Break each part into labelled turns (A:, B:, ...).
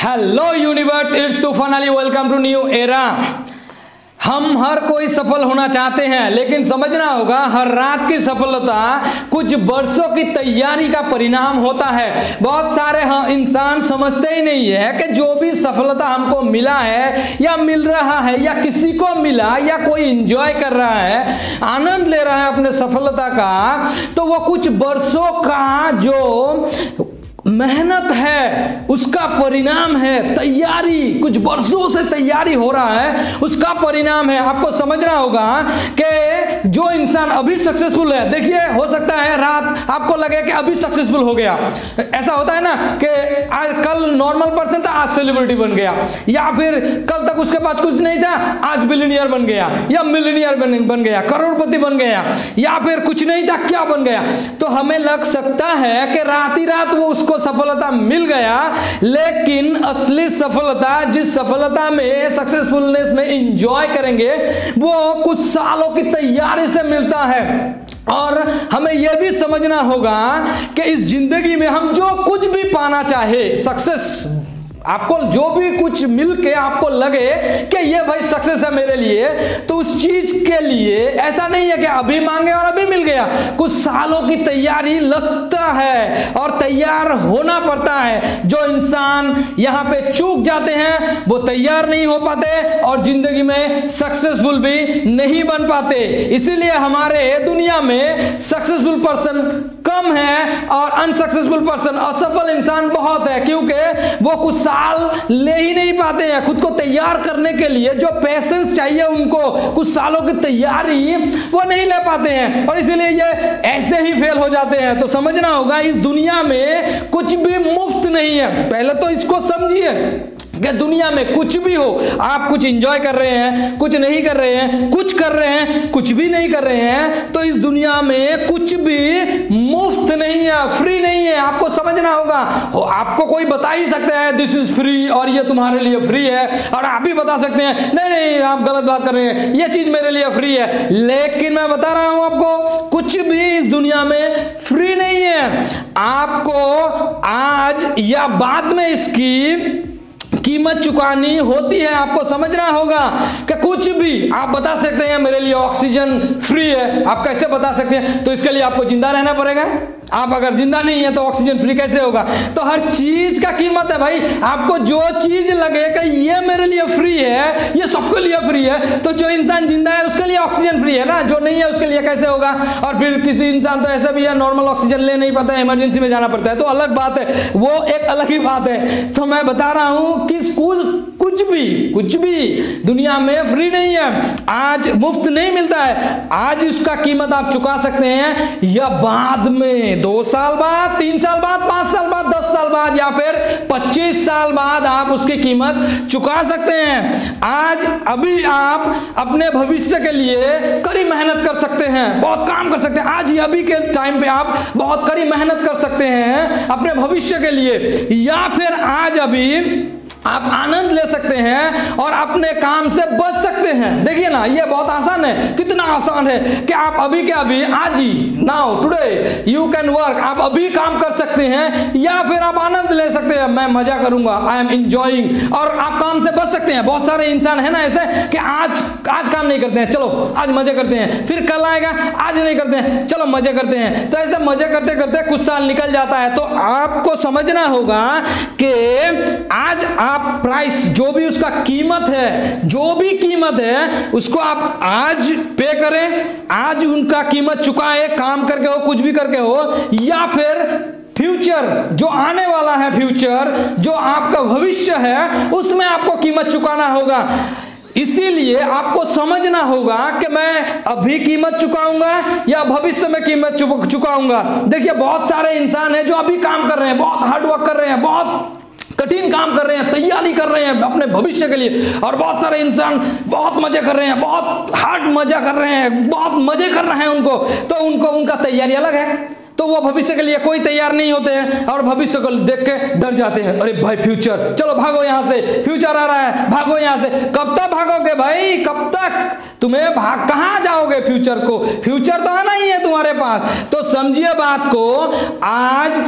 A: Hello universe, it's Toofan Ali. Welcome to new era. हम हर कोई सफल होना चाहते हैं, लेकिन समझना होगा हर रात की सफलता कुछ वर्षों की तैयारी का परिणाम होता है। बहुत सारे इंसान समझते ही नहीं है कि जो भी सफलता हमको मिला है या मिल रहा है या किसी को मिला या कोई एंजॉय कर रहा है, आनंद ले रहा है अपने सफलता का, तो वो कुछ वर्षों का जो मेहनत है उसका परिणाम है। तैयारी, कुछ वर्षों से तैयारी हो रहा है, उसका परिणाम है। आपको समझना होगा कि जो इंसान अभी सक्सेसफुल है, देखिए हो सकता है रात आपको लगे कि अभी सक्सेसफुल हो गया। ऐसा होता है ना कि आज कल नॉर्मल पर्सन था, आज सेलिब्रिटी बन गया, या फिर कल तक उसके पास कुछ नहीं था, आज बिलियनियर बन गया, या मिलियनियर बन गया, करोड़पति बन गया, या फिर कुछ नहीं था क्या बन गया। तो हमें लग सकता है कि रात ही रात वो उसको सफलता मिल गया, लेकिन असली सफलता, जिस सफलता में सक्सेसफुलनेस में एंजॉय करेंगे, वो कुछ सालों की तैयारी से मिलता है। और हमें यह भी समझना होगा कि इस जिंदगी में हम जो कुछ भी पाना चाहे, सक्सेस, आपको जो भी कुछ मिल के आपको लगे कि ये भाई सक्सेस है मेरे लिए, तो उस चीज के लिए ऐसा नहीं है कि अभी मांगे और अभी मिल गया। कुछ सालों की तैयारी लगता है और तैयार होना पड़ता है। जो इंसान यहाँ पे चूक जाते हैं वो तैयार नहीं हो पाते और जिंदगी में सक्सेसफुल भी नहीं बन पाते। इसीलिए हमारे दुनिया में सक्सेसफुल पर्सन कम है और अनसक्सेसफुल पर्सन, असफल इंसान बहुत है, क्योंकि वो कुछ साल ले ही नहीं पाते हैं खुद को तैयार करने के लिए। जो पेशेंस चाहिए उनको, कुछ सालों की तैयारी वो नहीं ले पाते हैं और इसीलिए ये ऐसे ही फेल हो जाते हैं। तो समझना होगा इस दुनिया में कुछ भी मुफ्त नहीं है। पहले तो इसको समझिए कि दुनिया में कुछ भी हो, आप कुछ एंजॉय कर रहे हैं, कुछ नहीं कर रहे हैं, कुछ कर रहे हैं, कुछ भी नहीं कर रहे हैं, तो इस दुनिया में कुछ भी मुफ्त नहीं है, फ्री नहीं है। आपको समझना होगा। आपको कोई बता ही सकता है दिस इज फ्री और ये तुम्हारे लिए फ्री है, और आप भी बता सकते हैं नहीं नहीं आप गलत बात कर रहे हैं, ये चीज मेरे लिए फ्री है। लेकिन मैं बता रहा हूं आपको, कुछ भी इस दुनिया में फ्री नहीं है। आपको आज या बाद में इसकी कीमत चुकानी होती है। आपको समझना होगा कि कुछ भी आप बता सकते हैं मेरे लिए ऑक्सीजन फ्री है, आप कैसे बता सकते हैं? तो इसके लिए आपको जिंदा रहना पड़ेगा। आप अगर जिंदा नहीं है तो ऑक्सीजन फ्री कैसे होगा? तो हर चीज का कीमत है भाई। आपको जो चीज लगे कि ये मेरे लिए फ्री है, ये सबके लिए फ्री है, तो जो इंसान जिंदा है उसके लिए ऑक्सीजन फ्री है ना, जो नहीं है उसके लिए कैसे होगा? और फिर किसी इंसान तो ऐसा भी है नॉर्मल ऑक्सीजन ले नहीं पाता है, इमरजेंसी में जाना पड़ता है, तो अलग बात है, वो एक अलग ही बात है। तो मैं बता रहा हूं कि कुछ भी दुनिया में फ्री नहीं है, आज मुफ्त नहीं मिलता है। आज उसका कीमत आप चुका सकते हैं या बाद में 2 साल बाद, 3 साल बाद, 5 साल बाद, 10 साल बाद, या फिर 25 साल बाद आप उसकी कीमत चुका सकते हैं। आज अभी आप अपने भविष्य के लिए कड़ी मेहनत कर सकते हैं, बहुत काम कर सकते हैं। आज ही अभी के टाइम पे आप बहुत कड़ी मेहनत कर सकते हैं अपने भविष्य के लिए, या फिर आज अभी आप आनंद ले सकते हैं और अपने काम से बच सकते हैं। देखिए ना, ये बहुत आसान है। कितना आसान है कि आप अभी के अभी, आज ही, now today you can work, आप अभी काम कर सकते हैं, या फिर आप आनंद ले सकते हैं, मैं मजा करूंगा, आई एम एंजॉयिंग, और आप काम से बच सकते हैं। बहुत सारे इंसान है ना ऐसे कि आज काम नहीं करते हैं, चलो आज मजे करते हैं, फिर कल आएगा, आज नहीं करते हैं, चलो मजे करते हैं। तो ऐसे मजे करते करते कुछ साल निकल जाता है। तो आपको समझना होगा कि आज आप प्राइस, जो भी उसका कीमत है, जो भी कीमत है, उसको आप आज पे करें, आज उनका कीमत चुकाए, काम करके हो, कुछ भी करके हो, या फिर फ्यूचर जो आने वाला है, फ्यूचर जो आपका भविष्य है, उसमें आपको कीमत चुकाना होगा। इसीलिए आपको समझना होगा कि मैं अभी कीमत चुकाऊंगा या भविष्य में कीमत चुकाऊंगा। देखिए बहुत सारे इंसान हैं जो अभी काम कर रहे हैं, बहुत हार्ड वर्क कर रहे हैं, बहुत कठिन काम कर रहे हैं, तैयारी कर रहे हैं अपने भविष्य के लिए, और बहुत सारे इंसान बहुत मजे कर रहे हैं, बहुत हार्ड मजा कर रहे हैं, बहुत मजे कर रहे हैं उनको, तो उनका तैयारी अलग है। तो वो भविष्य के लिए कोई तैयार नहीं होते हैं और भविष्य को देख के डर जाते हैं। अरे भाई फ्यूचर, चलो भागो यहाँ से, फ्यूचर आ रहा है, भागो यहाँ से। कब तक भागोगे भाई, कब तक? तुम्हें कहाँ जाओगे फ्यूचर को? फ्यूचर तो आना ही है तुम्हारे पास। तो समझिए बात को, आज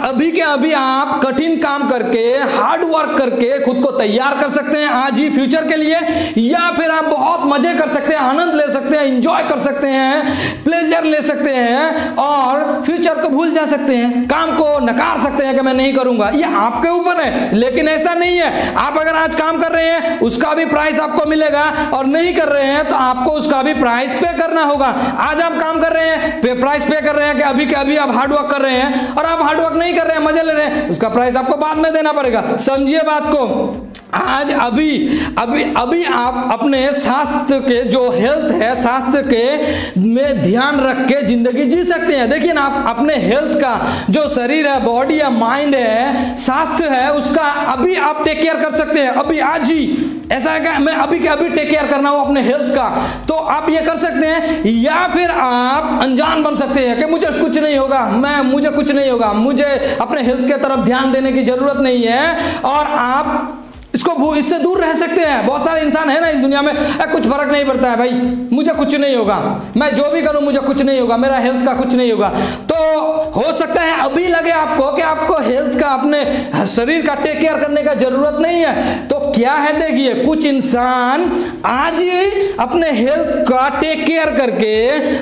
A: अभी के अभी आप कठिन काम करके, हार्ड वर्क करके खुद को तैयार कर सकते हैं आज ही फ्यूचर के लिए, या फिर आप बहुत मजे कर सकते हैं, आनंद ले सकते हैं, एंजॉय कर सकते हैं, प्लेजर ले सकते हैं और फ्यूचर को भूल जा सकते हैं, काम को नकार सकते हैं कि मैं नहीं करूंगा। ये आपके ऊपर है, लेकिन ऐसा नहीं है। आप अगर आज काम कर रहे हैं उसका भी प्राइस आपको मिलेगा, और नहीं कर रहे हैं तो आपको उसका भी प्राइस पे करना होगा। आज आप काम कर रहे हैं, प्राइस पे कर रहे हैं कि अभी के अभी आप हार्ड वर्क कर रहे हैं, और आप हार्ड वर्क नहीं कर रहे हैं, मजे ले रहे हैं, उसका प्राइस आपको बाद में देना पड़ेगा। समझिए बात को। आज अभी आप अपने स्वास्थ्य के जो हेल्थ है, स्वास्थ्य के में ध्यान रख के जिंदगी जी सकते हैं। देखिए ना, आप अपने हेल्थ का जो शरीर है, बॉडी है, माइंड है, स्वास्थ्य है, उसका अभी आप टेक केयर कर सकते हैं, अभी आज ही। ऐसा है कि मैं अभी के अभी टेक केयर करना हो अपने हेल्थ का, तो आप ये कर सकते हैं। या फिर आप अनजान बन सकते हैं कि मुझे कुछ नहीं होगा, मुझे कुछ नहीं होगा, मुझे अपने हेल्थ के तरफ ध्यान देने की जरूरत नहीं है, और आप इससे दूर रह सकते हैं। बहुत सारे इंसान है ना इस दुनिया में, कुछ फर्क नहीं पड़ता है भाई, मुझे कुछ नहीं होगा, मैं जो भी करूं मुझे कुछ नहीं होगा, मेरा हेल्थ का कुछ नहीं होगा। तो हो सकता है अभी लगे आपको कि आपको हेल्थ का, अपने शरीर का टेक केयर करने का जरूरत नहीं है। तो क्या है, देखिए कुछ इंसान आज ही अपने हेल्थ का टेक केयर करके,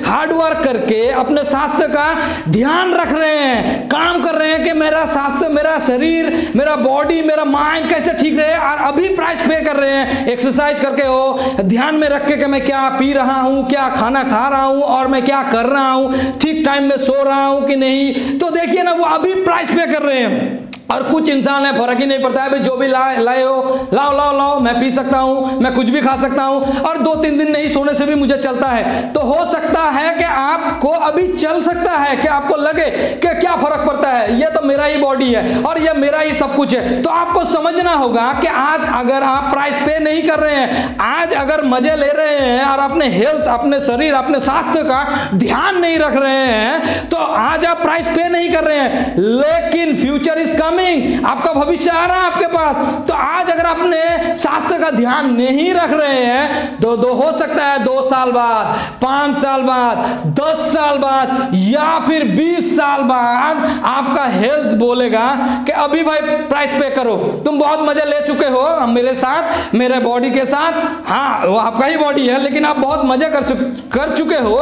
A: हार्ड वर्क करके अपने स्वास्थ्य का ध्यान रख रहे हैं, काम कर रहे हैं कि मेरा स्वास्थ्य, मेरा शरीर, मेरा बॉडी, मेरा माइंड कैसे ठीक रहे, और अभी प्राइस पे कर रहे हैं। एक्सरसाइज करके हो, ध्यान में रख के कि मैं क्या पी रहा हूं, क्या खाना खा रहा हूं, और मैं क्या कर रहा हूं, ठीक टाइम में सो रहा हूं कि नहीं। तो देखिए ना, वो अभी प्राइस पे कर रहे हैं। और कुछ इंसान है, फर्क ही नहीं पड़ता है भाई, जो भी लाए हो लाओ लाओ लाओ, मैं पी सकता हूं, मैं कुछ भी खा सकता हूं, और 2-3 दिन नहीं सोने से भी मुझे चलता है। तो हो सकता है कि आपको अभी चल सकता है कि आपको लगे कि क्या फर्क पड़ता है, ये तो मेरा ही बॉडी है और ये मेरा ही सब कुछ है। तो आपको समझना होगा कि आज अगर आप प्राइस पे नहीं कर रहे हैं, आज अगर मजे ले रहे हैं और अपने हेल्थ, अपने शरीर, अपने स्वास्थ्य का ध्यान नहीं रख रहे हैं, तो आज आप प्राइस पे नहीं कर रहे हैं। लेकिन फ्यूचर इज कमिंग, आपका भविष्य आ रहा है आपके पास। तो आज अगर अपने स्वास्थ्य का ध्यान नहीं रख रहे हैं, तो हो सकता है 2 साल बाद, 5 साल बाद, 10 साल बाद, या फिर 20 साल बाद आपका हेल्थ बोलेगा कि अभी भाई प्राइस पे करो, तुम बहुत मजे ले चुके हो मेरे साथ, मेरे बॉडी के साथ। हाँ, वो आपका ही बॉडी है, लेकिन आप बहुत मजे कर चुके हो,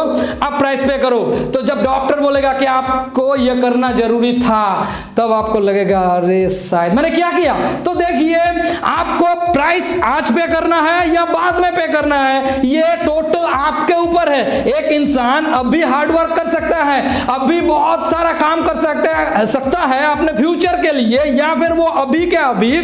A: आप प्राइस पे करो। तो जब डॉक्टर बोलेगा कि आपको यह करना जरूरी था, तब आपको लगेगा अरे शायद मैंने क्या किया। तो देखिए, आपको प्राइस आज पे करना है या बाद में पे करना है, ये टोटल आपके ऊपर है। एक इंसान अभी हार्ड वर्क कर सकता है, अभी बहुत सारा काम कर सकता है अपने फ्यूचर के लिए, या फिर वो अभी के अभी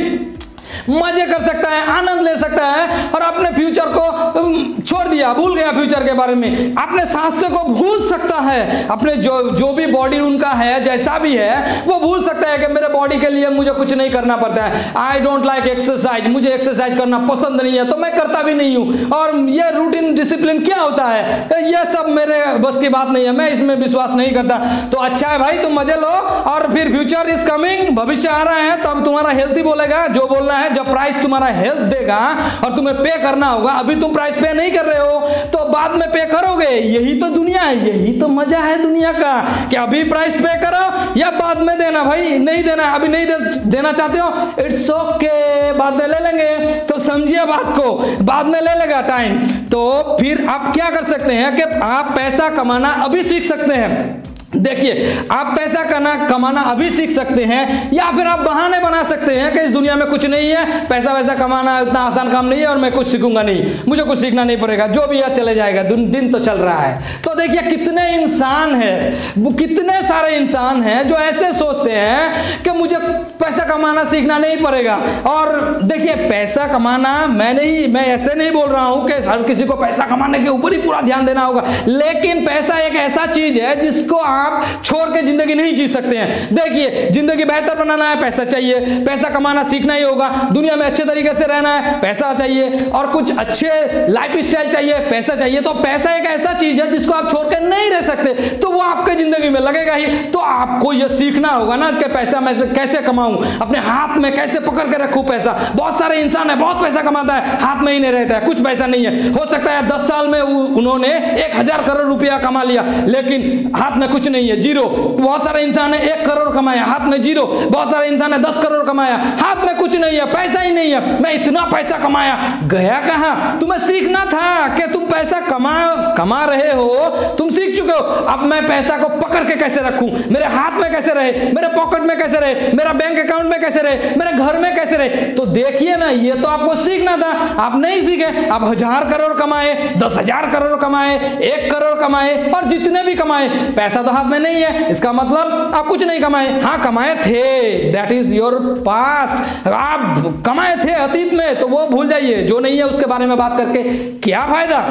A: मजे कर सकता है, आनंद ले सकता है, और अपने फ्यूचर को छोड़ दिया, भूल गया फ्यूचर के बारे में, अपने स्वास्थ्य को भूल सकता है, अपने जो भी बॉडी उनका है, जैसा भी है, वो भूल सकता है कि मेरे बॉडी के लिए मुझे कुछ नहीं करना पड़ता है। आई डोंट लाइक एक्सरसाइज, मुझे एक्सरसाइज करना पसंद नहीं है, तो मैं करता भी नहीं हूं, और ये रूटीन डिसिप्लिन क्या होता है, ये सब मेरे बस की बात नहीं है, मैं इसमें विश्वास नहीं करता। तो अच्छा है भाई, तुम मजे लो, और फिर फ्यूचर इज कमिंग, भविष्य आ रहा है, तब तुम्हारा हेल्थ ही बोलेगा जो बोलना है। जब प्राइस तुम्हारा हेल्थ देगा और तुम्हें पे करना होगा, अभी तुम प्राइस पे नहीं कर रहे हो, तो बाद में पे करोगे। यही तो दुनिया है, यही तो मजा है दुनिया का, कि अभी प्राइस पे करो या बाद में देना। भाई नहीं देना, अभी नहीं देना चाहते हो, इट्स ओके, बाद में ले लेंगे। तो समझिए बात को, बाद में ले लेगा टाइम। तो फिर आप क्या कर सकते हैं कि आप पैसा कमाना अभी सीख सकते हैं। देखिए, आप पैसा कमाना अभी सीख सकते हैं, या फिर आप बहाने बना सकते हैं कि इस दुनिया में कुछ नहीं है, पैसा वैसा कमाना इतना आसान काम नहीं है, और मैं कुछ सीखूंगा नहीं, मुझे कुछ सीखना नहीं पड़ेगा, जो भी है चले जाएगा, दिन तो चल रहा है। तो देखिए, कितने इंसान हैं, कितने सारे इंसान हैं जो ऐसे सोचते हैं कि मुझे पैसा कमाना सीखना नहीं पड़ेगा। और देखिए, पैसा कमाना, मैं ऐसे नहीं बोल रहा हूं कि हर किसी को पैसा कमाने के ऊपर ही पूरा ध्यान देना होगा, लेकिन पैसा एक ऐसा चीज है जिसको आप छोड़ के जिंदगी नहीं जी सकते हैं। देखिए, जिंदगी बेहतर बनाना है, पैसा चाहिए, पैसा कमाना सीखना ही होगा। दुनिया में अच्छे तरीके से रहना है, पैसा चाहिए, और कुछ अच्छे लाइफ स्टाइल चाहिए, पैसा चाहिए। तो पैसा एक ऐसा चीज है जिसको आप छोड़ के नहीं रह सकते, तो वो आपके जिंदगी में लगेगा ही। तो आपको यह सीखना होगा ना कि पैसा मैं कैसे कमाऊं, अपने हाथ में कैसे पकड़ के रखूं पैसा। बहुत सारे इंसान है, बहुत पैसा कमाता है, हाथ में ही नहीं रहता है, कुछ पैसा नहीं है। हो सकता है 10 साल में उन्होंने 1000 करोड़ रुपया कमा लिया, लेकिन हाथ में कुछ नहीं है, जीरो। बहुत सारे इंसान है 1 करोड़ कमाया, हाथ में जीरो। बहुत सारे इंसान है 10 करोड़ कमाया, हाथ में कुछ नहीं है, पैसा ही नहीं है। मैं इतना पैसा कमाया, गया कहां? तुम्हें सीखना था कि तुम पैसा कमा रहे हो, तुम सीख चुके हो। अब मैं पैसा को पकड़ के कैसे रखूं, मेरे हाथ में कैसे रहे, मेरे पॉकेट में कैसे रहे, मेरा बैंक अकाउंट में कैसे रहे, मेरे घर में कैसे रहे। तो देखिए ना, ये तो आपको सीखना था, आप नहीं सीखे। आप 1000 करोड़ कमाए, 10,000 करोड़ कमाए, 1 करोड़ कमाए, और जितने भी कमाए, पैसा तो हाथ में नहीं है, इसका मतलब आप कुछ नहीं कमाए। हाँ, कमाए थे, दैट इज योर पास्ट। आप कमाए थे अतीत में, तो वो भूल जाइए। जो नहीं है उसके बारे में बात करके क्या फायदा।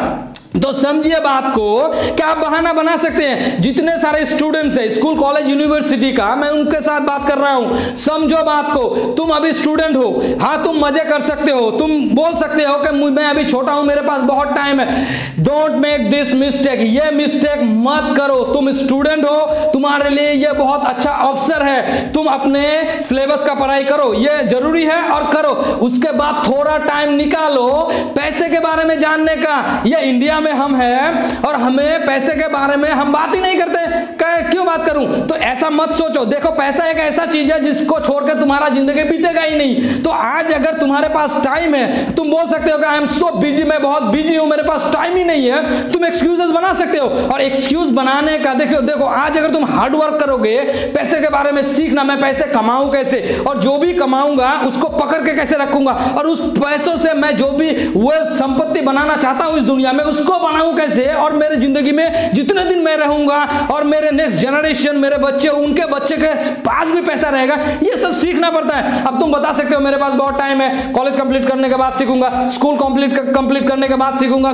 A: तो समझिए बात को, क्या आप बहाना बना सकते हैं। जितने सारे स्टूडेंट्स हैं स्कूल कॉलेज यूनिवर्सिटी का, मैं उनके साथ बात कर रहा हूं। समझो बात को, तुम अभी स्टूडेंट हो, हाँ तुम मजे कर सकते हो, तुम बोल सकते हो कि मैं अभी छोटा हूं, मेरे पास बहुत टाइम है। डोंट मेक दिस मिस्टेक, ये मिस्टेक मत करो। तुम स्टूडेंट हो, तुम्हारे लिए ये बहुत अच्छा अवसर है। तुम अपने सिलेबस का पढ़ाई करो, ये जरूरी है, और करो। उसके बाद थोड़ा टाइम निकालो पैसे के बारे में जानने का। ये इंडिया में हम हैं और हमें पैसे के बारे में हम बात ही नहीं करते। क्यों बात करूं? तो ऐसा मत सोचो। देखो, पैसा एक ऐसा चीज है जिसको छोड़कर तुम्हारा जिंदगी बीतेगा ही नहीं। तो आज अगर तुम्हारे पास टाइम है, तुम बोल सकते हो कि आई एम सो बिजी, मैं बहुत बिजी हूं, मेरे पास टाइम ही नहीं है। तुम एक्सक्यूजेस बना सकते हो, और एक्सक्यूज बनाने का देखो आज अगर तुम हार्ड वर्क करोगे, पैसे के बारे में सीखना, मैं पैसे कमाऊं कैसे, और जो भी कमाऊंगा उसको पकड़ के कैसे रखूंगा, और उस पैसों से मैं जो भी वेल्थ संपत्ति बनाना चाहता हूं इस दुनिया में, उसको बनाऊं कैसे, और मेरे जिंदगी में जितने दिन मैं रहूंगा और मेरे नेक्स्ट जनरेशन, मेरे बच्चे, उनके बच्चे के पास भी पैसा रहेगा, ये सब सीखना पड़ता है। अब तुम बता सकते हो मेरे पास बहुत टाइम है, कॉलेज कंप्लीट करने के बाद सीखूंगा, स्कूल कंप्लीट करने के बाद सीखूंगा,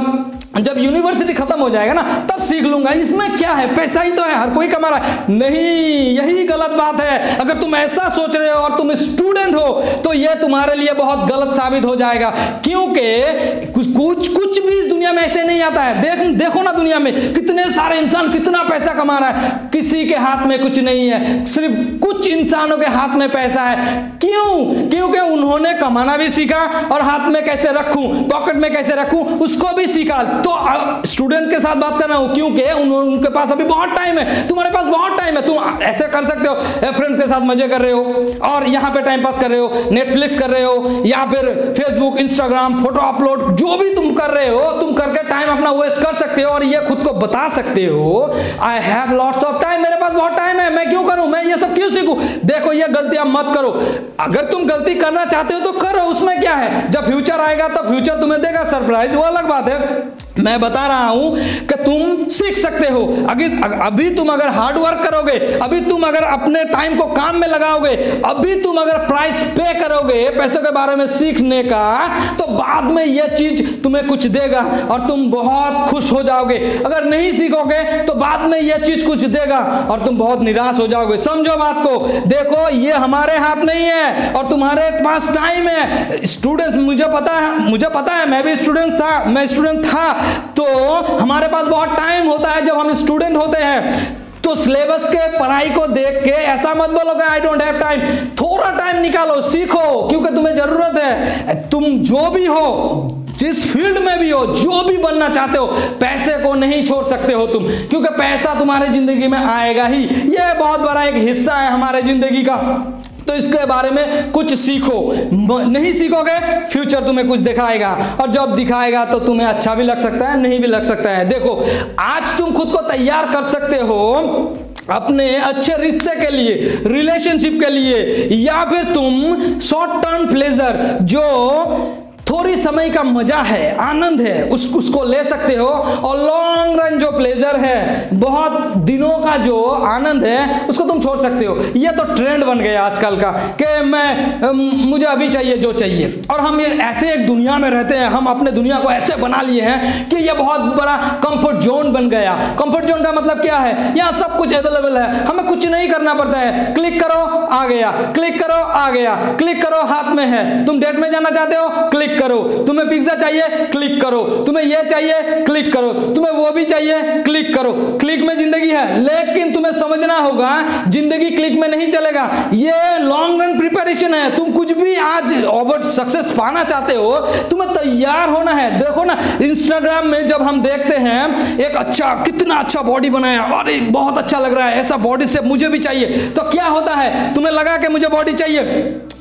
A: जब यूनिवर्सिटी खत्म हो जाएगा ना तब सीख लूंगा। इसमें क्या है, पैसा ही तो है, हर कोई कमा रहा है। नहीं, यही गलत बात है। अगर तुम ऐसा सोच रहे हो और तुम स्टूडेंट हो तो यह तुम्हारे लिए बहुत गलत साबित हो जाएगा, क्योंकि कुछ भी इस दुनिया में ऐसे नहीं आता है। देखो ना, दुनिया में कितने सारे इंसान कितना पैसा कमा रहा है, किसी के हाथ में कुछ नहीं है, सिर्फ कुछ इंसानों के हाथ में पैसा है। क्यों? क्योंकि उन्होंने कमाना भी सीखा और हाथ में कैसे रखूं, पॉकेट में कैसे रखूं, उसको भी सीखा। तो स्टूडेंट के साथ बात कर रहा हूं, क्योंकि उनके पास अभी बहुत टाइम है, तुम्हारे पास बहुत टाइम है। तुम ऐसे कर सकते हो, फ्रेंड्स के साथ मजे कर रहे हो और यहाँ पे टाइम पास कर रहे हो, नेटफ्लिक्स कर रहे हो, या फिर फेसबुक, इंस्टाग्राम, फोटो अपलोड, जो भी तुम कर रहे हो, तुम करके टाइम अपना वेस्ट कर सकते हो, और ये खुद को बता सकते हो, I have lots of time, मेरे पास बहुत टाइम है, मैं क्यों करूं, मैं ये सब क्यों सीखूं। देखो, ये गलतियां मत करो। अगर तुम गलती करना चाहते हो तो करो, उसमें क्या है। जब फ्यूचर आएगा तो फ्यूचर तुम्हें देगा सरप्राइज, वो अलग बात है। मैं बता रहा हूं कि तुम सीख सकते हो। अभी तुम अगर हार्ड वर्क करोगे, अभी तुम अगर अपने टाइम को काम में लगाओगे, अभी तुम अगर प्राइस पे करोगे पैसों के बारे में सीखने का, तो बाद में यह चीज तुम्हें कुछ देगा और तुम बहुत खुश हो जाओगे। अगर नहीं सीखोगे तो बाद में यह चीज कुछ देगा और तुम बहुत निराश हो जाओगे। समझो बात को। देखो, ये हमारे हाथ नहीं है और तुम्हारे पास टाइम है। स्टूडेंट्स, मुझे पता है, मैं भी स्टूडेंट था, तो हमारे पास बहुत टाइम होता है जब हम स्टूडेंट होते हैं। तो सिलेबस के पढ़ाई को देख के ऐसा मत बोलो कि आई डोंट हैव टाइम। थोड़ा टाइम निकालो, सीखो, क्योंकि तुम्हें जरूरत है। तुम जो भी हो, जिस फील्ड में भी हो, जो भी बनना चाहते हो, पैसे को नहीं छोड़ सकते हो तुम, क्योंकि पैसा तुम्हारे जिंदगी में आएगा ही। यह बहुत बड़ा एक हिस्सा है हमारे जिंदगी का। तो इसके बारे में कुछ सीखो। नहीं सीखोगे, फ्यूचर तुम्हें कुछ दिखाएगा, और जब दिखाएगा तो तुम्हें अच्छा भी लग सकता है, नहीं भी लग सकता है। देखो, आज तुम खुद को तैयार कर सकते हो अपने अच्छे रिश्ते के लिए, रिलेशनशिप के लिए, या फिर तुम शॉर्ट टर्म प्लेजर, जो थोड़ी समय का मजा है, आनंद है, उसको ले सकते हो। और लॉन्ग रन जो प्लेजर है, बहुत दिनों का जो आनंद है, उसको तुम छोड़ सकते हो। ये तो ट्रेंड बन गया आजकल का कि मुझे अभी चाहिए जो चाहिए। और हम ये ऐसे एक दुनिया में रहते हैं, हम अपने दुनिया को ऐसे बना लिए हैं कि ये बहुत बड़ा कंफर्ट जोन बन गया। कंफर्ट जोन का मतलब क्या है? यहाँ सब कुछ अवेलेबल है, हमें कुछ नहीं करना पड़ता है। क्लिक करो आ गया, क्लिक करो आ गया, क्लिक करो हाथ में है। तुम डेट में जाना चाहते हो, क्लिक करो। तुम्हें पिज्जा चाहिए, क्लिक करो। तुम्हें ये चाहिए, क्लिक करो। तुम्हें वो भी चाहिए, क्लिक करो। क्लिक में जिंदगी है, लेकिन तुम्हें समझना होगा जिंदगी क्लिक में नहीं चलेगा। ये लॉन्ग रन प्रिपरेशन है। तुम कुछ भी आज ओवर सक्सेस पाना चाहते हो, तुम्हें तैयार होना है। देखो ना, इंस्टाग्राम में जब हम देखते हैं एक अच्छा, कितना अच्छा बॉडी बनाया, अरे बहुत अच्छा लग रहा है, ऐसा बॉडी से मुझे भी चाहिए। तो क्या होता है, तुम्हें लगा कि मुझे बॉडी चाहिए,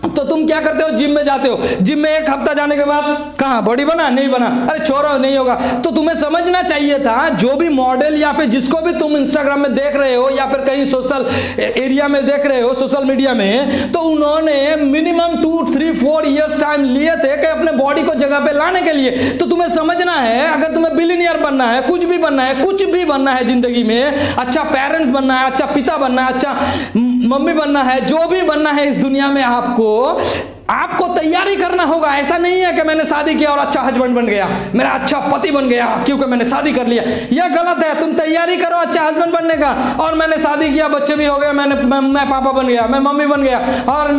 A: तो तुम क्या करते हो? जिम में जाते हो। जिम में एक हफ्ता जाने के बाद कहाँ बॉडी बना? नहीं बना। अरे छोड़ो, नहीं होगा। तो तुम्हें समझना चाहिए था, जो भी मॉडल या फिर जिसको भी तुम इंस्टाग्राम में देख रहे हो या फिर कहीं सोशल एरिया में देख रहे हो, सोशल मीडिया में, तो उन्होंने मिनिमम 2, 3, 4 इयर्स टाइम लिए थे कि अपने बॉडी को जगह पे लाने के लिए। तो तुम्हें समझना है, अगर तुम्हें बिलियनियर बनना है, कुछ भी बनना है, कुछ भी बनना है जिंदगी में, अच्छा पेरेंट्स बनना है, अच्छा पिता बनना है, अच्छा मम्मी बनना है, जो भी बनना है इस दुनिया में, आपको तैयारी करना होगा। ऐसा नहीं है कि मैंने शादी किया और अच्छा हस्बैंड बन गया, मेरा अच्छा पति बन गया क्योंकि मैंने शादी कर लिया। यह गलत है। तुम तैयारी करो अच्छा हस्बैंड बनने का। और मैंने शादी किया, बच्चे भी हो गए, मैं पापा बन गया, मैं मम्मी बन गया, और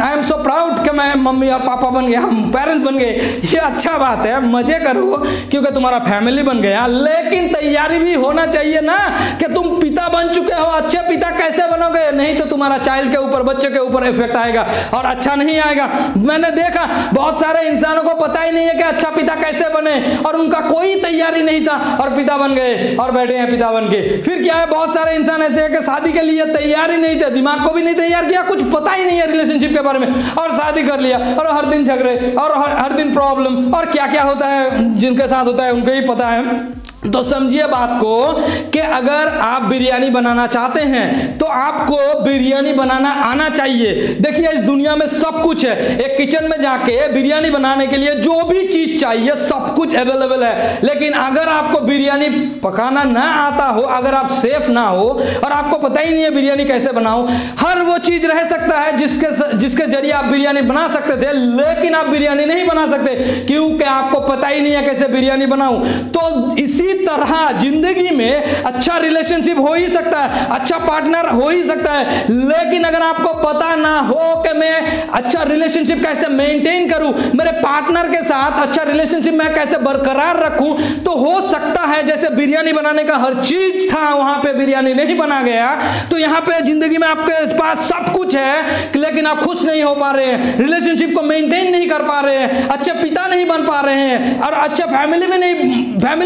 A: आई एम सो प्राउड कि मैं मम्मी और पापा बन गया, हम पेरेंट्स बन गए। ये अच्छा बात है, मजे करो क्योंकि तुम्हारा फैमिली बन गया। लेकिन तैयारी भी होना चाहिए ना कि तुम पिता बन चुके हो। अच्छे पिता कैसे बनोगे? नहीं तो तुम्हारा चाइल्ड के ऊपर, बच्चे के ऊपर इफेक्ट आएगा और अच्छा नहीं आएगा। मैंने देखा बहुत सारे इंसानों को पता ही नहीं है कि अच्छा पिता कैसे बने, और उनका कोई तैयारी नहीं था और पिता बन गए और बैठे हैं पिता बन के। फिर क्या है, बहुत सारे इंसान ऐसे हैं कि शादी के लिए तैयारी नहीं थे, दिमाग को भी नहीं तैयार किया, कुछ पता ही नहीं है रिलेशनशिप के बारे में, और शादी कर लिया, और हर दिन झगड़े और हर दिन प्रॉब्लम, और क्या क्या होता है जिनके साथ होता है उनको ही पता है। तो समझिए बात को कि अगर आप बिरयानी बनाना चाहते हैं तो आपको बिरयानी बनाना आना चाहिए। देखिए, इस दुनिया में सब कुछ है। एक किचन में जाके बिरयानी बनाने के लिए जो भी चीज चाहिए सब कुछ अवेलेबल है। लेकिन अगर आपको बिरयानी पकाना ना आता हो, अगर आप सेफ ना हो और आपको पता ही नहीं है बिरयानी कैसे बनाओ, हर वो चीज रह सकता है जिसके जरिए आप बिरयानी बना सकते थे, लेकिन आप बिरयानी नहीं बना सकते क्योंकि आपको पता ही नहीं है कैसे बिरयानी बनाऊं। तो इसी तरह जिंदगी में अच्छा रिलेशनशिप हो ही सकता है, अच्छा पार्टनर हो ही सकता है, लेकिन अगर आपको पता ना हो कि मैं अच्छा रिलेशनशिप कैसे मेंटेन करूं, मेरे पार्टनर के साथ अच्छा रिलेशनशिप मैं कैसे बरकरार रखूं, तो हो सकता है जैसे बिरयानी बनाने का हर चीज था वहां पे बिरयानी नहीं बना गया, तो यहां पे जिंदगी में आपके पास सब कुछ है लेकिन आप खुश नहीं हो पा रहे हैं, रिलेशनशिप को मेंटेन नहीं कर पा रहे हैं, अच्छे पिता नहीं बन पा रहे हैं, और अच्छा फैमिली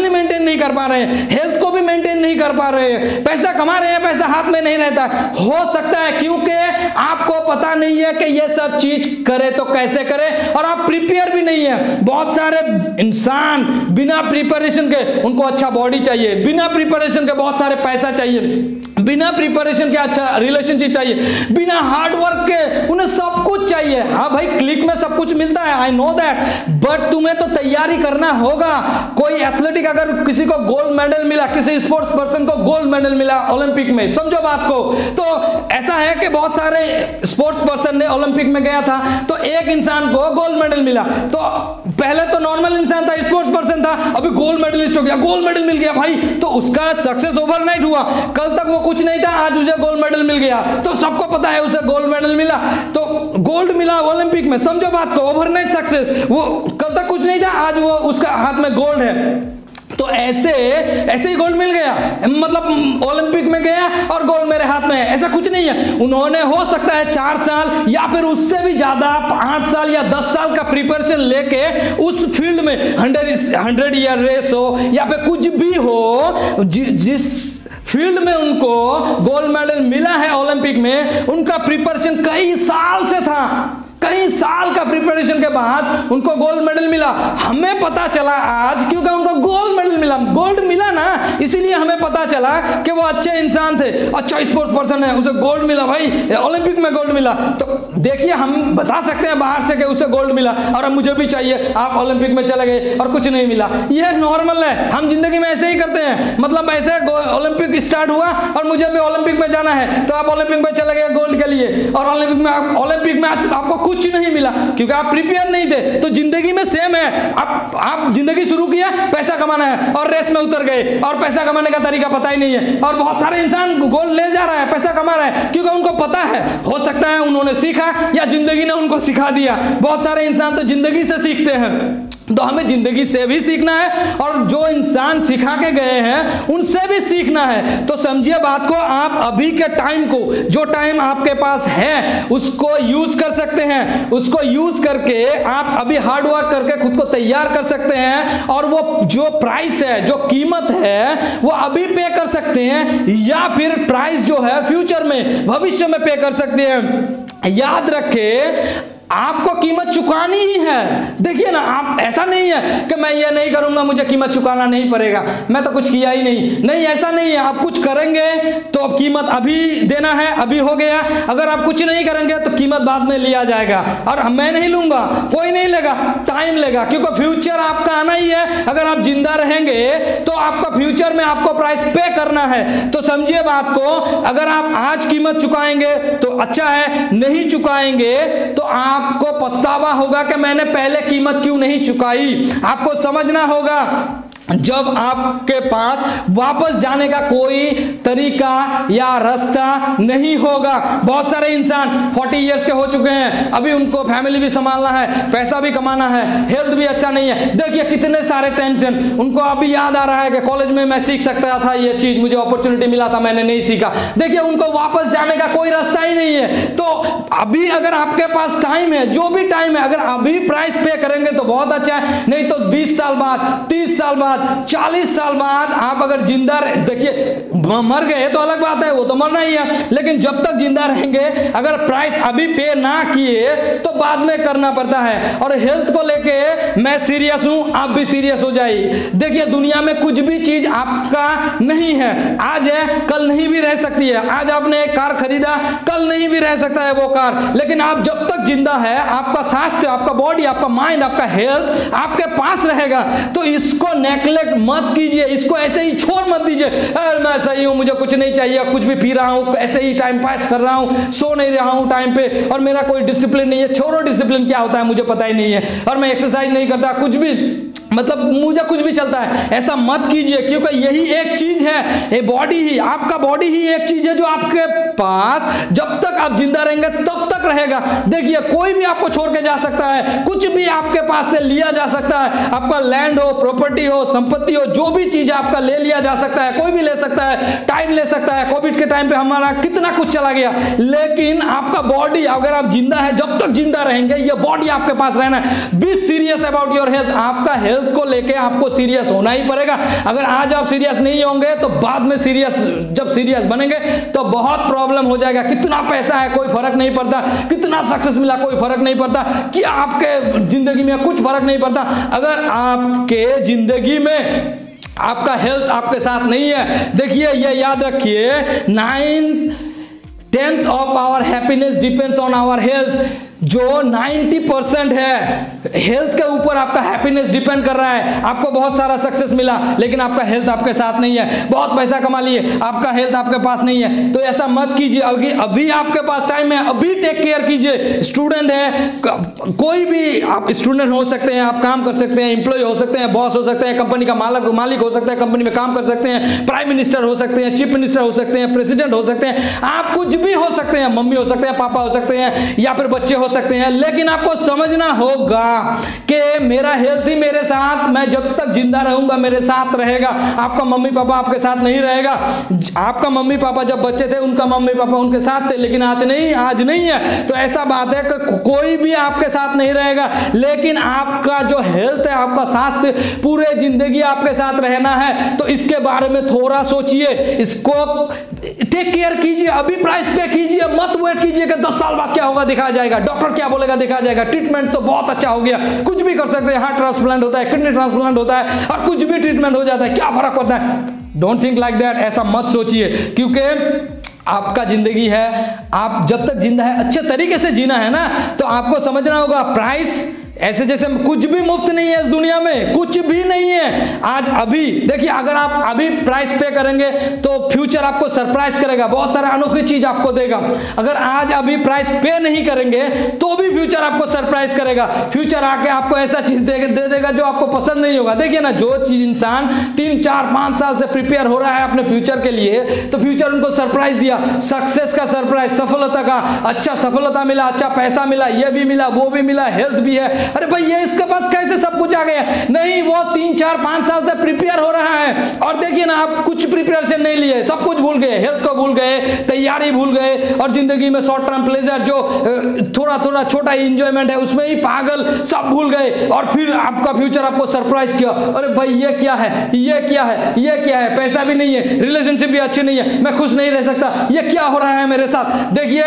A: मेंटेन नहीं कर पा रहे हैं, हेल्थ को भी मेंटेन नहीं कर पा रहे हैं, पैसा कमा रहे हैं, पैसा हाथ में नहीं रहता। हो सकता है क्योंकि आपको पता नहीं है कि ये सब चीज करे तो कैसे करे, और आप प्रिपेयर भी नहीं है। बहुत सारे इंसान बिना प्रिपरेशन के उनको अच्छा बॉडी चाहिए, बिना प्रिपरेशन के बहुत सारे पैसा चाहिए, बिना प्रिपरेशन के अच्छा रिलेशनशिप चाहिए, बिना हार्ड वर्क के उन्हें सब कुछ चाहिए। हाँ भाई, क्लिक में सब कुछ मिलता है, आई नो दैट, बट तुम्हें तो तैयारी करना होगा। कोई एथलेटिक, अगर किसी को गोल्ड मेडल मिला, किसी स्पोर्ट्स पर्सन को गोल्ड मेडल मिला ओलंपिक में, समझो बात को, तो ऐसा है कि बहुत सारे स्पोर्ट्स पर्सन ने ओलंपिक में गया था, तो एक इंसान को गोल्ड मेडल मिला, तो पहले तो नॉर्मल इंसान था, स्पोर्ट्स पर्सन था, अभी गोल्ड मेडलिस्ट हो गया, गोल्ड मेडल मिल गया भाई, तो उसका सक्सेस ओवरनाइट हुआ। कल तक वो कुछ नहीं था, आज उसे गोल्ड मेडल मिल गया, तो सबको पता है उसे गोल्ड मेडल मिला, तो गोल्ड मिला ओलंपिक में, समझो बात को, ओवरनाइट सक्सेस। वो कल तक कुछ नहीं था, आज वो उसका हाथ में गोल्ड है। तो ऐसे ही गोल्ड मिल गया, मतलब ओलंपिक में गया और गोल्ड मेरे हाथ में है, ऐसा कुछ नहीं है। उन्होंने हो सकता है 4 साल या फिर उससे भी ज्यादा 8 साल या 10 साल का प्रिपरेशन लेके उस फील्ड में 100 ईयर रेस हो या फिर कुछ भी हो, जिस फील्ड में उनको गोल्ड मेडल मिला है ओलंपिक में, उनका प्रिपरेशन कई साल से था। कई साल का प्रिपरेशन के बाद उनको गोल्ड मेडल मिला। हमें पता चला आज क्योंकि उनको गोल्ड मेडल मिला, गोल्ड मिला ना, इसीलिए हमें पता चला कि वो अच्छे इंसान थे, अच्छा स्पोर्ट्स पर्सन है, उसे गोल्ड मिला, भाई ओलंपिक में गोल्ड मिला। तो देखिए हम बता सकते हैं बाहर से कि उसे गोल्ड मिला और अब मुझे भी चाहिए, आप ओलंपिक में चले गए और कुछ नहीं मिला। यह नॉर्मल है, हम जिंदगी में ऐसे ही करते हैं। मतलब ऐसे ओलंपिक स्टार्ट हुआ और मुझे भी ओलंपिक में जाना है, तो आप ओलंपिक में चले गए गोल्ड के लिए, और ओलंपिक में आपको कुछ नहीं मिला क्योंकि आप प्रिपेयर नहीं थे। तो जिंदगी में सेम है, आप जिंदगी शुरू किया, पैसा कमाना है, और रेस में उतर गए और पैसा कमाने का तरीका पता ही नहीं है। और बहुत सारे इंसान गोल्ड ले जा रहा है, पैसा कमा रहा है क्योंकि उनको पता है, हो सकता है उन्होंने सीखा या जिंदगी ने उनको सिखा दिया। बहुत सारे इंसान तो जिंदगी से सीखते हैं, तो हमें जिंदगी से भी सीखना है और जो इंसान सिखा के गए हैं उनसे भी सीखना है। तो समझिए बात को, आप अभी के टाइम को, जो टाइम आपके पास है उसको यूज कर सकते हैं। उसको यूज करके आप अभी हार्ड वर्क करके खुद को तैयार कर सकते हैं, और वो जो प्राइस है, जो कीमत है, वो अभी पे कर सकते हैं, या फिर प्राइस जो है फ्यूचर में, भविष्य में पे कर सकते हैं। याद रखें, आपको कीमत चुकानी ही है। देखिए ना, आप ऐसा नहीं है कि मैं ये नहीं करूंगा, मुझे कीमत चुकाना नहीं पड़ेगा, मैं तो कुछ किया ही नहीं, ऐसा नहीं है। आप कुछ करेंगे तो अब कीमत अभी देना है, अभी हो गया। अगर आप कुछ नहीं करेंगे तो कीमत बाद में लिया जाएगा, और मैं नहीं लूंगा, कोई नहीं लेगा, टाइम लेगा, क्योंकि फ्यूचर आपका आना ही है। अगर आप जिंदा रहेंगे तो आपका फ्यूचर में आपको प्राइस पे करना है। तो समझिए बात को, अगर आप आज कीमत चुकाएंगे तो अच्छा है, नहीं चुकाएंगे तो आपको पछतावा होगा कि मैंने पहले कीमत क्यों नहीं चुकाई। आपको समझना होगा, जब आपके पास वापस जाने का कोई तरीका या रास्ता नहीं होगा। बहुत सारे इंसान 40 इयर्स के हो चुके हैं, अभी उनको फैमिली भी संभालना है, पैसा भी कमाना है, हेल्थ भी अच्छा नहीं है। देखिए कितने सारे टेंशन, उनको अभी याद आ रहा है कि कॉलेज में मैं सीख सकता था ये चीज, मुझे अपॉर्चुनिटी मिला था, मैंने नहीं सीखा। देखिए उनको वापस जाने का कोई रास्ता ही नहीं है। तो अभी अगर आपके पास टाइम है, जो भी टाइम है, अगर अभी प्राइस पे करेंगे तो बहुत अच्छा है, नहीं तो 20 साल बाद, 30 साल बाद, 40 साल बाद आप अगर जिंदा देखिए मर गए तो अलग बात है, वो तो मरना ही है, लेकिन जब तक जिंदा रहेंगे अगर प्राइस अभी पे ना किए तो बाद में करना पड़ता है। और हेल्थ को लेके मैं सीरियस हूं, आप भी सीरियस हो जाइए। देखिए दुनिया में कुछ भी चीज आपका नहीं है, आज है कल नहीं भी रह सकती है। आज आपने एक कार खरीदा, कल नहीं भी रह सकता है वो कार, लेकिन आप जब तक जिंदा है, आपका स्वास्थ्य, आपका बॉडी, आपका माइंड, आपका हेल्थ आपके पास रहेगा। तो इसको नेग्लेक्ट मत कीजिए, इसको ऐसे ही छोड़ मत दीजिए, अरे मैं सही हूं, मुझे कुछ नहीं चाहिए, कुछ भी पी रहा हूं, ऐसे ही टाइम पास कर रहा हूं, सो नहीं रहा हूं टाइम पे, और मेरा कोई डिसिप्लिन नहीं है। छोड़ो, डिसिप्लिन क्या होता है मुझे पता ही नहीं है, और मैं एक्सरसाइज नहीं करता, कुछ भी मतलब मुझे कुछ भी चलता है, ऐसा मत कीजिए। क्योंकि यही एक चीज है, ये बॉडी ही, आपका बॉडी ही एक चीज है जो आपके पास जब तक आप जिंदा रहेंगे तब तक रहेगा। देखिए कोई भी आपको छोड़ के जा सकता है, कुछ भी आपके पास से लिया जा सकता है, आपका लैंड हो, प्रॉपर्टी हो, संपत्ति हो, जो भी चीज आपका ले लिया जा सकता है, कोई भी ले सकता है, टाइम ले सकता है। कोविड के टाइम पे हमारा कितना कुछ चला गया, लेकिन आपका बॉडी, अगर आप जिंदा है, जब तक जिंदा रहेंगे ये बॉडी आपके पास रहना है। Be serious about your health, आपका हेल्थ को लेके आपको सीरियस होना ही पड़ेगा। अगर आज आप सीरियस नहीं होंगे तो बाद में सीरियस, जब सीरियस बनेंगे तो बहुत प्रॉब्लम हो जाएगा। कितना पैसा है कोई फर्क नहीं पड़ता, कितना सक्सेस मिला कोई फर्क नहीं पड़ता, कि आपके जिंदगी में कुछ फर्क नहीं पड़ता अगर आपके जिंदगी में आपका हेल्थ आपके साथ नहीं है। देखिए ये याद रखिए, 9/10 of our happiness depends on our health. जो 90% है हेल्थ के ऊपर आपका हैप्पीनेस डिपेंड कर रहा है। आपको बहुत सारा सक्सेस मिला लेकिन आपका हेल्थ आपके साथ नहीं है, बहुत पैसा कमा लिए, आपका हेल्थ आपके पास नहीं है, तो ऐसा मत कीजिए। अभी आपके पास टाइम है, अभी टेक केयर कीजिए। स्टूडेंट है, कोई भी आप स्टूडेंट हो सकते हैं, आप काम कर सकते हैं, एम्प्लॉय हो सकते हैं, बॉस हो सकते हैं, कंपनी का मालिक हो सकते हैं, कंपनी में काम कर सकते हैं, प्राइम मिनिस्टर हो सकते हैं, चीफ मिनिस्टर हो सकते हैं, प्रेसिडेंट हो सकते हैं, आप कुछ भी हो सकते हैं, मम्मी हो सकते हैं, पापा हो सकते हैं, या फिर बच्चे हो सकते हैं। लेकिन आपको समझना होगा कि मेरा हेल्थ ही मेरे साथ, मैं जब तक जिंदा रहूंगा मेरे साथ रहेगा। आपका मम्मी पापा आपके साथ नहीं रहेगा। आपका मम्मी पापा जब बच्चे थे उनका मम्मी पापा उनके साथ थे, लेकिन आज नहीं है। तो ऐसा बात है कि कोई भी आपके साथ नहीं रहेगा, लेकिन आपका जो हेल्थ है, आपका स्वास्थ्य पूरे जिंदगी आपके साथ रहना है। तो इसके बारे में थोड़ा सोचिए, इसको टेक केयर कीजिए, अभी प्राइस पे कीजिए, मत वेट कीजिए कि 10 साल बाद क्या होगा दिखाया जाएगा, डॉक्टर क्या बोलेगा दिखाया जाएगा, ट्रीटमेंट तो बहुत अच्छा हो गया, कुछ भी कर सकते हैं, हार्ट ट्रांसप्लांट होता है, किडनी ट्रांसप्लांट होता है और कुछ भी ट्रीटमेंट हो जाता है, क्या फर्क पड़ता है। डोंट थिंक लाइक दैट, ऐसा मत सोचिए, क्योंकि आपका जिंदगी है, आप जब तक जिंदा है अच्छे तरीके से जीना है ना, तो आपको समझना होगा प्राइस ऐसे जैसे कुछ भी मुफ्त नहीं है इस दुनिया में, कुछ भी नहीं है। आज अभी देखिए, अगर आप अभी प्राइस पे करेंगे तो फ्यूचर आपको सरप्राइज करेगा, बहुत सारा अनोखी चीज आपको देगा। अगर आज अभी प्राइस पे नहीं करेंगे तो भी फ्यूचर आपको सरप्राइज करेगा, फ्यूचर आके आपको ऐसा चीज दे देगा जो आपको पसंद नहीं होगा। देखिए ना, जो चीज इंसान 3, 4, 5 साल से प्रिपेयर हो रहा है अपने फ्यूचर के लिए, तो फ्यूचर उनको सरप्राइज दिया, सक्सेस का सरप्राइज, सफलता का, अच्छा सफलता मिला, अच्छा पैसा मिला, ये भी मिला, वो भी मिला, हेल्थ भी है। अरे भाई ये इसके पास कैसे सब कुछ आ गया? नहीं, वो 3, 4, 5 साल से प्रिपेयर हो रहा है। और देखिए ना, आप कुछ प्रिपरेशन नहीं लिए, सब कुछ भूल गए, हेल्थ को भूल गए, तैयारी भूल गए, और जिंदगी में शॉर्ट टर्म प्लेजर जो थोड़ा थोड़ा छोटा इंजॉयमेंट है उसमें ही पागल, सब भूल गए। और फिर आपका फ्यूचर आपको सरप्राइज किया, अरे भाई ये क्या है, ये क्या है, ये क्या है, पैसा भी नहीं है, रिलेशनशिप भी अच्छी नहीं है, मैं खुश नहीं रह सकता, ये क्या हो रहा है मेरे साथ। देखिए,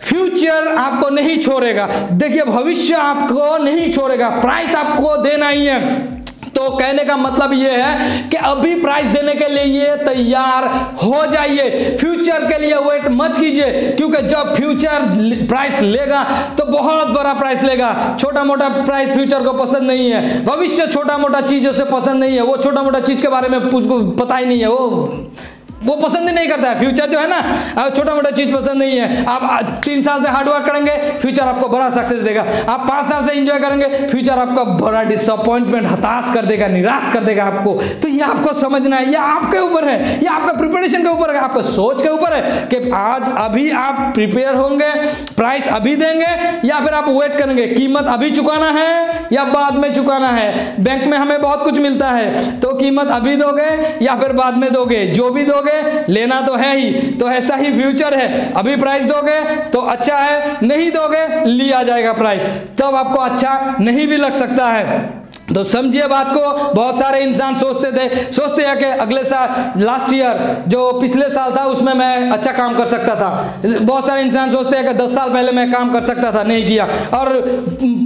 A: फ्यूचर आपको नहीं छोड़ेगा, देखिए भविष्य आपको नहीं छोड़ेगा, प्राइस आपको देना ही है। तो कहने का मतलब यह है कि अभी प्राइस देने के लिए तैयार हो जाइए, फ्यूचर के लिए वेट मत कीजिए, क्योंकि जब फ्यूचर प्राइस लेगा तो बहुत बड़ा प्राइस लेगा। छोटा मोटा प्राइस फ्यूचर को पसंद नहीं है, भविष्य छोटा मोटा चीजों से पसंद नहीं है, वो छोटा मोटा चीज के बारे में उसको पता ही नहीं है, वो पसंद ही नहीं करता है। फ्यूचर जो है ना, छोटा मोटा चीज पसंद नहीं है। आप 3 साल से हार्डवर्क करेंगे, फ्यूचर आपको बड़ा सक्सेस देगा। आप 5 साल से एंजॉय करेंगे, फ्यूचर आपका बड़ा डिसअपॉइंटमेंट, हताश कर देगा, निराश कर देगा आपको। तो ये आपको समझना है, ये आपके ऊपर है, ये आपका प्रिपरेशन के ऊपर है, आपका सोच के ऊपर है कि आज अभी आप प्रिपेयर होंगे, प्राइस अभी देंगे या फिर आप वेट करेंगे, कीमत अभी चुकाना है या बाद में चुकाना है। बैंक में हमें बहुत कुछ मिलता है, तो कीमत अभी दोगे या फिर बाद में दोगे, जो भी दोगे लेना तो है ही। तो ऐसा ही फ्यूचर है, अभी प्राइस दोगे तो अच्छा है, नहीं दोगे लिया जाएगा प्राइस, तब आपको अच्छा नहीं भी लग सकता है। तो समझिए बात को। बहुत सारे इंसान सोचते हैं कि अगले साल, लास्ट ईयर जो पिछले साल था उसमें मैं अच्छा काम कर सकता था। बहुत सारे इंसान सोचते हैं कि 10 साल पहले मैं काम कर सकता था, नहीं किया। और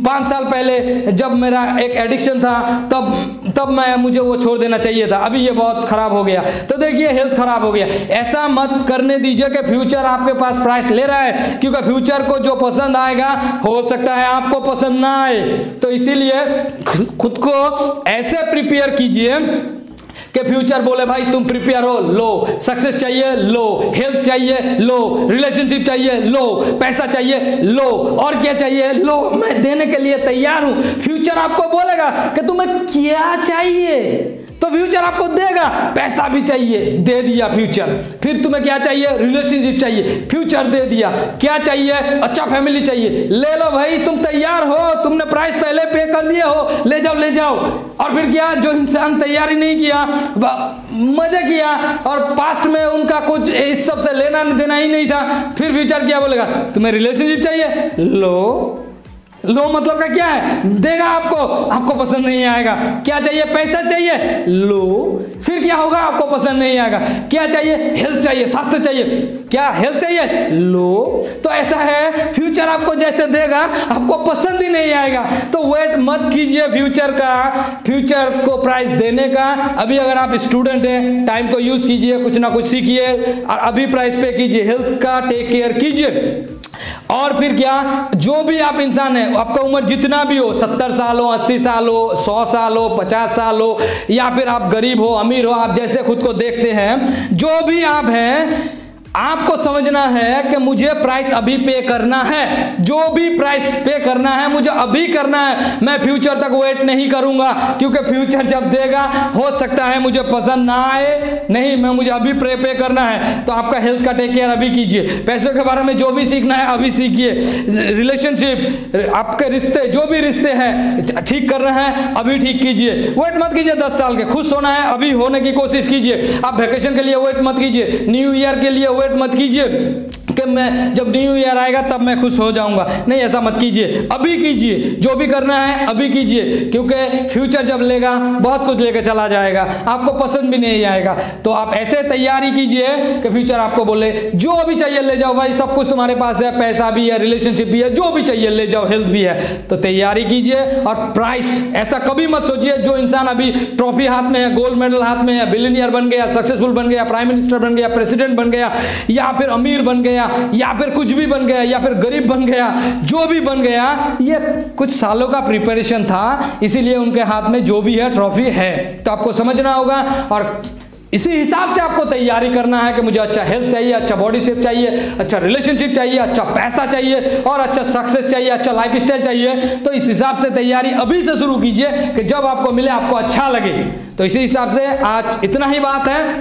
A: 5 साल पहले जब मेरा एक एडिक्शन था तब मुझे वो छोड़ देना चाहिए था, अभी ये बहुत खराब हो गया, तो देखिए हेल्थ खराब हो गया। ऐसा मत करने दीजिए कि फ्यूचर आपके पास प्राइस ले रहा है, क्योंकि फ्यूचर को जो पसंद आएगा हो सकता है आपको पसंद ना आए। तो इसीलिए खुद को ऐसे प्रिपेयर कीजिए कि फ्यूचर बोले भाई तुम प्रिपेयर हो, लो सक्सेस चाहिए, लो हेल्थ चाहिए, लो रिलेशनशिप चाहिए, लो पैसा चाहिए, लो और क्या चाहिए, लो मैं देने के लिए तैयार हूं। फ्यूचर आपको बोलेगा कि तुम्हें क्या चाहिए, तो फ्यूचर आपको देगा। पैसा भी चाहिए, दे दिया फ्यूचर। फिर तुम्हें क्या चाहिए, रिलेशनशिप चाहिए, फ्यूचर दे दिया। क्या चाहिए, अच्छा फैमिली चाहिए, ले लो भाई, तुम तैयार हो, तुमने प्राइस पहले पे कर दिए हो, ले जाओ ले जाओ। और फिर क्या, जो इंसान तैयारी नहीं किया, मजे किया और पास्ट में उनका कुछ इस सब से लेना देना ही नहीं था, फिर फ्यूचर क्या बोलेगा, तुम्हें रिलेशनशिप चाहिए, लो मतलब का क्या है, देगा आपको पसंद नहीं आएगा। क्या चाहिए, पैसा चाहिए, लो, फिर क्या होगा, आपको पसंद नहीं आएगा। क्या चाहिए, हेल्थ चाहिए, स्वास्थ्य चाहिए, क्या हेल्थ चाहिए, लो। तो ऐसा है, फ्यूचर आपको जैसे देगा आपको पसंद ही नहीं आएगा। तो वेट मत कीजिए फ्यूचर को प्राइस देने का। अभी अगर आप स्टूडेंट हैं, टाइम को यूज कीजिए, कुछ ना कुछ सीखिए, अभी प्राइस पे कीजिए, हेल्थ का टेक केयर कीजिए। और फिर क्या, जो भी आप इंसान है, आपका उम्र जितना भी हो, 70 साल हो, 80 साल हो, 100 साल हो, 50 साल हो, या फिर आप गरीब हो अमीर हो, आप जैसे खुद को देखते हैं, जो भी आप हैं, आपको समझना है कि मुझे प्राइस अभी पे करना है। जो भी प्राइस पे करना है मुझे अभी करना है, मैं फ्यूचर तक वेट नहीं करूंगा, क्योंकि फ्यूचर जब देगा हो सकता है मुझे पसंद ना आए, नहीं, मुझे अभी पे करना है। तो आपका हेल्थ का टेक केयर अभी कीजिए, पैसों के बारे में जो भी सीखना है अभी सीखिए, रिलेशनशिप, आपके रिश्ते, जो भी रिश्ते हैं ठीक कर रहे हैं अभी ठीक कीजिए। वेट मत कीजिए 10 साल के, खुश होना है अभी होने की कोशिश कीजिए। आप वेकेशन के लिए वेट मत कीजिए, न्यू ईयर के लिए वेट मत कीजिए कि जब न्यू ईयर आएगा तब मैं खुश हो जाऊंगा। नहीं, ऐसा मत कीजिए, अभी कीजिए, जो भी करना है अभी कीजिए, क्योंकि फ्यूचर जब लेगा बहुत कुछ लेकर चला जाएगा, आपको पसंद भी नहीं आएगा। तो आप ऐसे तैयारी कीजिए कि फ्यूचर आपको बोले जो भी चाहिए ले जाओ भाई, सब कुछ तुम्हारे पास है, पैसा भी है, रिलेशनशिप भी है, जो भी चाहिए ले जाओ, हेल्थ भी है। तो तैयारी कीजिए। और प्राइस, ऐसा कभी मत सोचिए जो इंसान अभी ट्रॉफी हाथ में है, गोल्ड मेडल हाथ में है, बिलियनियर बन गया, सक्सेसफुल बन गया, प्राइम मिनिस्टर बन गया, प्रेसिडेंट बन गया, या फिर अमीर बन गया, या फिर कुछ भी बन गया, या फिर गरीब बन गया, जो भी बन गया, ये कुछ सालों का प्रिपरेशन था, इसीलिए उनके हाथ में जो भी है ट्रॉफी है। तो आपको समझना होगा और इसी हिसाब से आपको तैयारी करना है कि मुझे अच्छा हेल्थ चाहिए, अच्छा बॉडी शेप चाहिए, अच्छा रिलेशनशिप चाहिए, अच्छा पैसा चाहिए और अच्छा सक्सेस चाहिए, अच्छा लाइफस्टाइल चाहिए। तो इस हिसाब से तैयारी अभी से शुरू कीजिए कि जब आपको मिले आपको अच्छा लगे। तो इसी हिसाब से आज इतना ही बात है।